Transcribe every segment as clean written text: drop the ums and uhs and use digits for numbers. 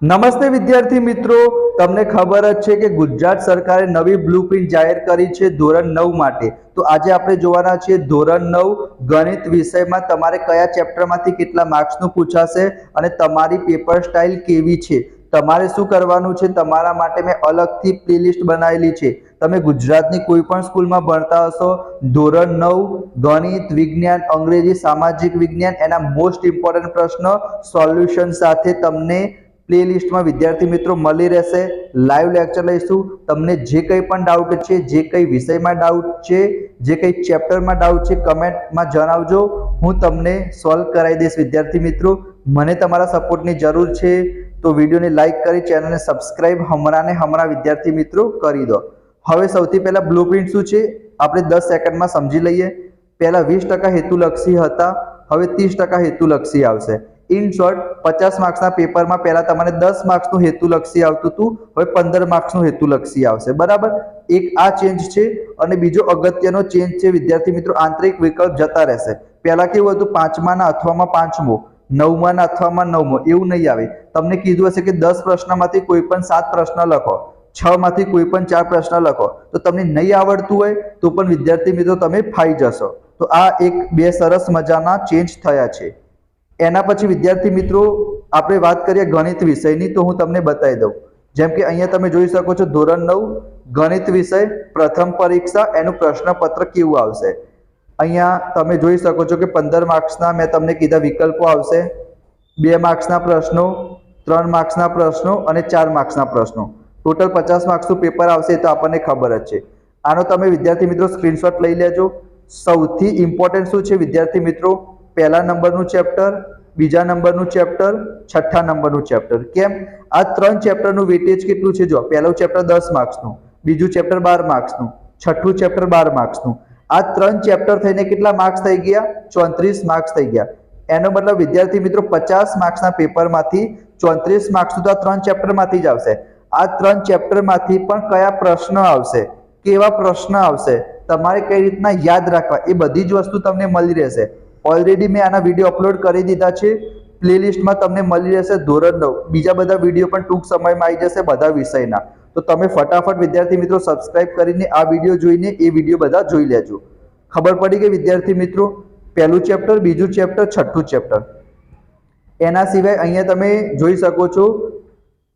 નમસ્તે વિદ્યાર્થી મિત્રો, તમને ખબર જ છે કે ગુજરાત સરકારે નવી બ્લુપ્રિન્ટ જાહેર કરી છે ધોરણ 9 માટે. તો આજે આપણે જોવાના છીએ ધોરણ 9 ગણિત વિષયમાં તમારે કયા ચેપ્ટરમાંથી કેટલા માર્ક્સનું પૂછાશે અને તમારી પેપર સ્ટાઇલ કેવી છે. તમારે શું કરવાનું છે, તમારા માટે મેં અલગથી પ્લેલિસ્ટ બનાવેલી છે. તમે ગુજરાતની કોઈ પણ સ્કૂલમાં ભણતા હશો, ધોરણ 9 ગણિત, વિજ્ઞાન, અંગ્રેજી, સામાજિક વિજ્ઞાન એના મોસ્ટ ઇમ્પોર્ટન્ટ પ્રશ્નો સોલ્યુશન સાથે તમને પ્લેલિસ્ટમાં વિદ્યાર્થી મિત્રો મળી રહેશે. લાઈવ લેક્ચર લઈશું. તમને જે કંઈ પણ ડાઉટ છે, જે કંઈ વિષયમાં ડાઉટ છે, જે કંઈ ચેપ્ટરમાં ડાઉટ છે, કમેન્ટમાં જણાવજો. હું તમને સોલ્વ કરાવી દઈશ વિદ્યાર્થી મિત્રો. મને તમારા સપોર્ટની જરૂર છે, તો વિડીયોને લાઈક કરી ચેનલને સબસ્ક્રાઇબ હમણાં વિદ્યાર્થી મિત્રો કરી દો. હવે સૌથી પહેલા બ્લુપ્રિન્ટ શું છે આપણે 10 સેકન્ડમાં સમજી લઈએ. પહેલા 20% હેતુલક્ષી હતા, હવે 30% હેતુલક્ષી આવશે. ઇન શોર્ટ 50 માર્ક્સના પેપરમાં પહેલા તમારે 10 માર્ક્સનું હેતુલક્ષી આવતું હતું, હવે 15 માર્ક્સનું હેતુલક્ષી આવશે. બરાબર, એક આ ચેન્જ છે. અને બીજો અગત્યનો ચેન્જ છે વિદ્યાર્થી મિત્રો, આંતરિક વિકલ્પ જતા રહેશે. પહેલા કેવું હતું, 5માના અથવામાં 5મો, 9માના અથવામાં 9મો, એવું નહીં આવે. તમને કીધું હશે કે 10 પ્રશ્નમાંથી કોઈ પણ 7 પ્રશ્ન લખો, 6 માંથી કોઈ પણ 4 પ્રશ્ન લખો. તો તમને નહીં આવડતું હોય તો પણ વિદ્યાર્થી મિત્રો તમે ફાઈ જશો. તો આ બે સરસ મજાના ચેન્જ થયા છે. એના પછી વિદ્યાર્થી મિત્રો આપણે વાત કરીએ ગણિત વિષયની, તો હું તમને બતાવી દઉં. જેમ કે અહીંયા તમે જોઈ શકો છો ધોરણ 9 ગણિત વિષય પ્રથમ પરીક્ષા, એનું પ્રશ્નપત્ર કેવું આવશે. અહીંયા તમે જોઈ શકો છો કે 15 માર્ક્સના મેં તમને કીધા વિકલ્પો આવશે, 2 માર્ક્સના પ્રશ્નો, 3 માર્ક્સના પ્રશ્નો અને 4 માર્ક્સના પ્રશ્નો. ટોટલ 50 માર્ક્સનું પેપર આવશે, એ તો આપણને ખબર જ છે. આનો તમે વિદ્યાર્થી મિત્રો સ્ક્રીનશોટ લઈ લેજો. સૌથી ઇમ્પોર્ટન્ટ શું છે વિદ્યાર્થી મિત્રો, પહેલા નંબરનું ચેપ્ટર, બીજા નંબરનું ચેપ્ટર, છઠ્ઠા નંબરનું ચેપ્ટર. કેમ? આ 3 ચેપ્ટરનું વેટેજ કેટલું છે જો, પહેલું ચેપ્ટર 10 માર્ક્સનું, બીજું ચેપ્ટર 12 માર્ક્સનું, છઠ્ઠું ચેપ્ટર 12 માર્ક્સનું. આ 3 ચેપ્ટર થઈને કેટલા માર્ક્સ થઈ ગયા? 34 માર્ક્સ થઈ ગયા. એનો મતલબ વિદ્યાર્થી મિત્રો 50 માર્ક્સના પેપરમાંથી 34 માર્ક્સ તો આ 3 ચેપ્ટરમાંથી જ આવશે. આ 3 ચેપ્ટરમાંથી પણ કયા પ્રશ્ન આવશે, કેવા પ્રશ્ન આવશે, તમારે કઈ રીતના યાદ રાખવા, એ બધી જ વસ્તુ તમને મળી રહેશે. ઓલરેડી મેં આના વિડીયો અપલોડ કરી દીધા છે, પ્લેલિસ્ટમાં તમને મળી રહેશે ધોરણ 9. બીજા બધા વિડીયો પણ ટૂંક સમયમાં આવી જશે બધા વિષયના. તો તમે ફટાફટ વિદ્યાર્થી મિત્રો સબસ્ક્રાઇબ કરીને આ વિડીયો જોઈને એ વિડીયો બધા જોઈ લેજો. ખબર પડી કે વિદ્યાર્થી મિત્રો, પહેલું ચેપ્ટર, બીજું ચેપ્ટર, છઠ્ઠું ચેપ્ટર. એના સિવાય અહીંયા તમે જોઈ શકો છો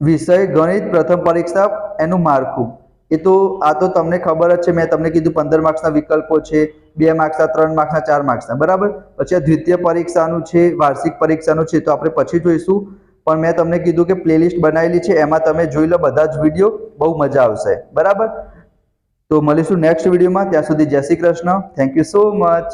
વિષય ગણિત પ્રથમ પરીક્ષા, એનું માળખું. એ તો આ તો તમને ખબર જ છે, મેં તમને કીધું 15 માર્ક્સના વિકલ્પો છે, 2 માર્ક્સના, 3 માર્ક્સના, 4 માર્ક્સના. બરાબર. પછી આ દ્વિતીય પરીક્ષાનું છે, વાર્ષિક પરીક્ષાનું છે, તો આપણે પછી જોઈશું. પણ મેં તમને કીધું કે પ્લેલિસ્ટ બનાવેલી છે, એમાં તમે જોઈ લો બધા જ વિડીયો, બહુ મજા આવશે. બરાબર. તો મળીશું નેક્સ્ટ વિડીયોમાં. ત્યાં સુધી જય Shri Krishna. Thank you so much.